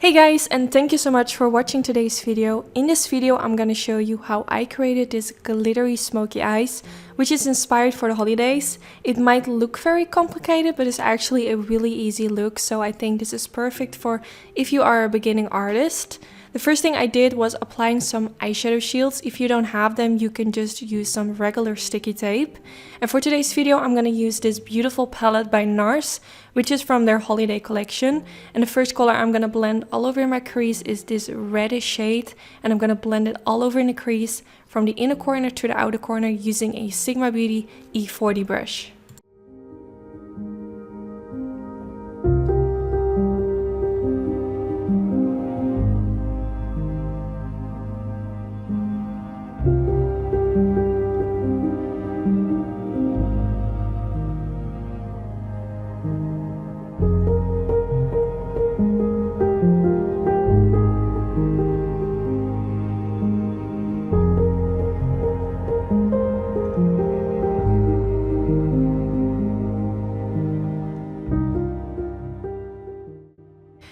Hey guys, and thank you so much for watching today's video. In this video, I'm gonna show you how I created this glittery smoky eyes, which is inspired for the holidays. It might look very complicated, but it's actually a really easy look, so I think this is perfect for if you are a beginning artist. The first thing I did was applying some eyeshadow shields. If you don't have them, you can just use some regular sticky tape. And for today's video, I'm going to use this beautiful palette by Nars, which is from their holiday collection. And the first color I'm going to blend all over my crease is this reddish shade. And I'm going to blend it all over in the crease from the inner corner to the outer corner using a Sigma Beauty E40 brush.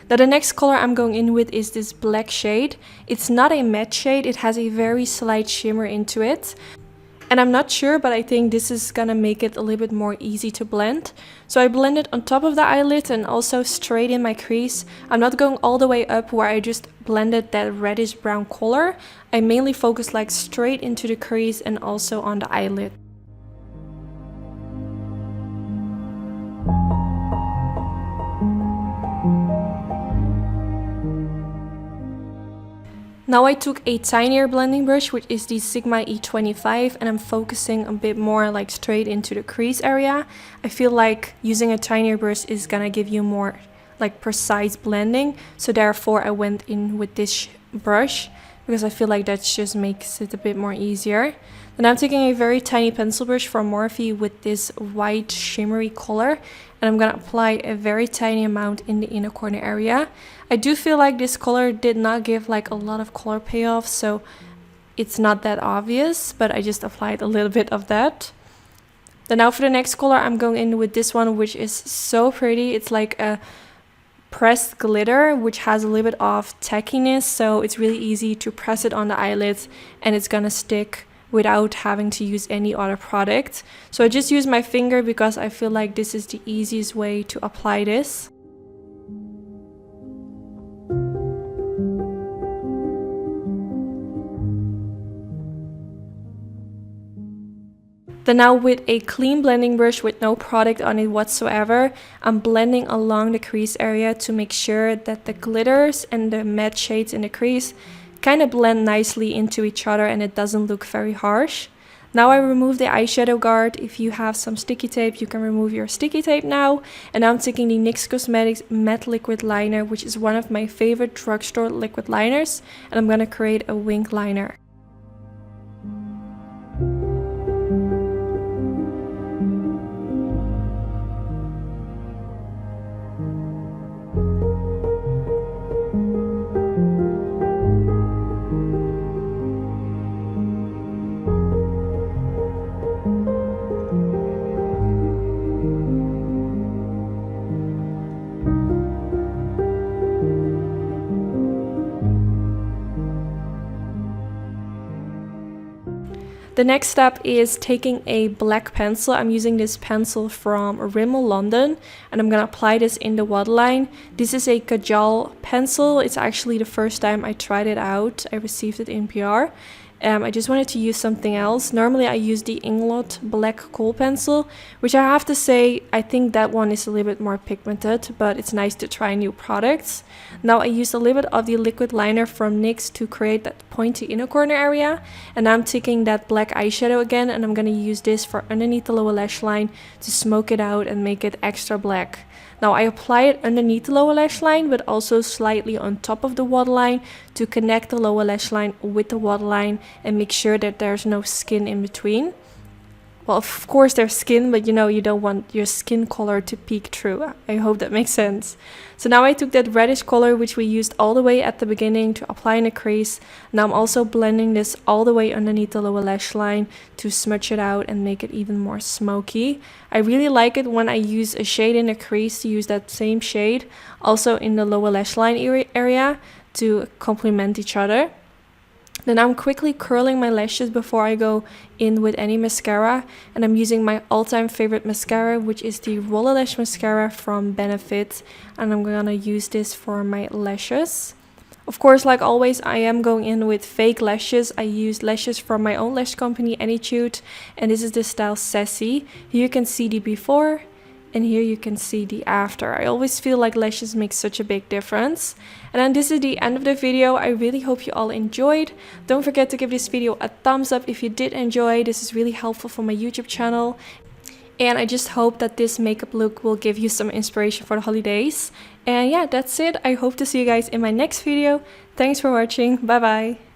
Now the next color I'm going in with is this black shade. It's not a matte shade, it has a very slight shimmer into it. And I'm not sure, but I think this is gonna make it a little bit more easy to blend. So I blend it on top of the eyelid and also straight in my crease. I'm not going all the way up where I just blended that reddish brown color. I mainly focus like straight into the crease and also on the eyelid. Now I took a tinier blending brush, which is the Sigma E25, and I'm focusing a bit more like straight into the crease area. I feel like using a tinier brush is gonna give you more like precise blending, so therefore I went in with this brush because I feel like that just makes it a bit more easier. Then I'm taking a very tiny pencil brush from Morphe with this white shimmery color, and I'm gonna apply a very tiny amount in the inner corner area. I do feel like this color did not give like a lot of color payoff, so it's not that obvious, but I just applied a little bit of that. Then now for the next color, I'm going in with this one, which is so pretty. It's like a pressed glitter, which has a little bit of tackiness, so it's really easy to press it on the eyelids and it's gonna stick without having to use any other product. So I just use my finger because I feel like this is the easiest way to apply this. Then now with a clean blending brush with no product on it whatsoever, I'm blending along the crease area to make sure that the glitters and the matte shades in the crease kind of blend nicely into each other and it doesn't look very harsh. Now I remove the eyeshadow guard. If you have some sticky tape, you can remove your sticky tape now. And now I'm taking the NYX Cosmetics Matte Liquid Liner, which is one of my favorite drugstore liquid liners, and I'm gonna create a wing liner. The next step is taking a black pencil. I'm using this pencil from Rimmel London, and I'm gonna apply this in the waterline. This is a Kajal pencil. It's actually the first time I tried it out. I received it in PR. I just wanted to use something else. Normally I use the Inglot black kohl pencil, which I have to say, I think that one is a little bit more pigmented, but it's nice to try new products. Now I used a little bit of the liquid liner from NYX to create that pointy inner corner area, and I'm taking that black eyeshadow again, and I'm gonna use this for underneath the lower lash line to smoke it out and make it extra black. Now I apply it underneath the lower lash line, but also slightly on top of the waterline to connect the lower lash line with the waterline and make sure that there's no skin in between. well, of course their skin, but you know, you don't want your skin color to peek through. I hope that makes sense. So now I took that reddish color, which we used all the way at the beginning to apply in the crease. Now I'm also blending this all the way underneath the lower lash line to smudge it out and make it even more smoky. I really like it when I use a shade in the crease to use that same shade also in the lower lash line area to complement each other. Then I'm quickly curling my lashes before I go in with any mascara, and I'm using my all-time favorite mascara, which is the Roller Lash Mascara from Benefit, and I'm gonna use this for my lashes. Of course, like always, I am going in with fake lashes. I use lashes from my own lash company, Anytude, and this is the style Sassy. Here you can see the before, and here you can see the after. I always feel like lashes make such a big difference. And then this is the end of the video. I really hope you all enjoyed. Don't forget to give this video a thumbs up if you did enjoy. This is really helpful for my YouTube channel. And I just hope that this makeup look will give you some inspiration for the holidays. And yeah, that's it. I hope to see you guys in my next video. Thanks for watching. Bye bye.